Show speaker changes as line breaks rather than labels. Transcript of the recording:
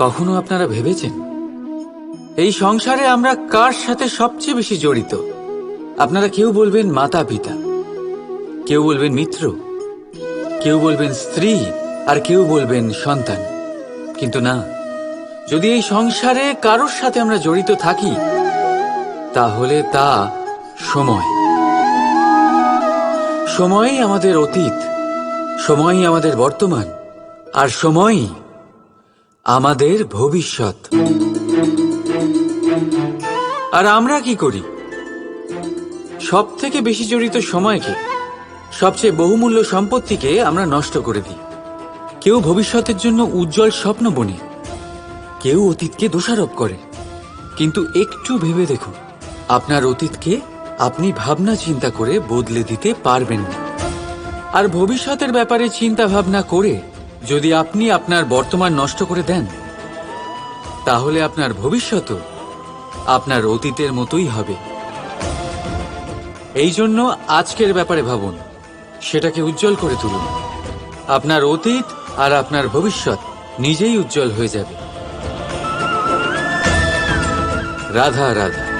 কখনো আপনারা ভেবেছেন এই সংসারে আমরা কার সাথে সবচেয়ে বেশি জড়িত? আপনারা কেউ বলবেন মাতা পিতা, কেউ বলবেন মিত্র, কেউ বলবেন স্ত্রী, আর কেউ বলবেন সন্তান। কিন্তু না, যদি এই সংসারে কারোর সাথে আমরা জড়িত থাকি তাহলে তা সময়। সময়ই আমাদের অতীত, সময়ই আমাদের বর্তমান, আর সময়ই আমাদের ভবিষ্যৎ। আর আমরা কি করি? সব থেকে বেশি জড়িত সময়কে, সবচেয়ে বহুমূল্য সম্পত্তিকে আমরা নষ্ট করে দিই। কেউ ভবিষ্যতের জন্য উজ্জ্বল স্বপ্ন বনে, কেউ অতীতকে দোষারোপ করে। কিন্তু একটু ভেবে দেখুন, আপনার অতীতকে আপনি ভাবনা চিন্তা করে বদলে দিতে পারবেন না। আর ভবিষ্যতের ব্যাপারে চিন্তা ভাবনা করে যদি আপনি আপনার বর্তমান নষ্ট করে দেন, তাহলে আপনার ভবিষ্যৎও আপনার অতীতের মতোই হবে। এই জন্য আজকের ব্যাপারে ভাবুন, সেটাকে উজ্জ্বল করে তুলুন। আপনার অতীত আর আপনার ভবিষ্যৎ নিজেই উজ্জ্বল হয়ে যাবে। রাধা রাধা।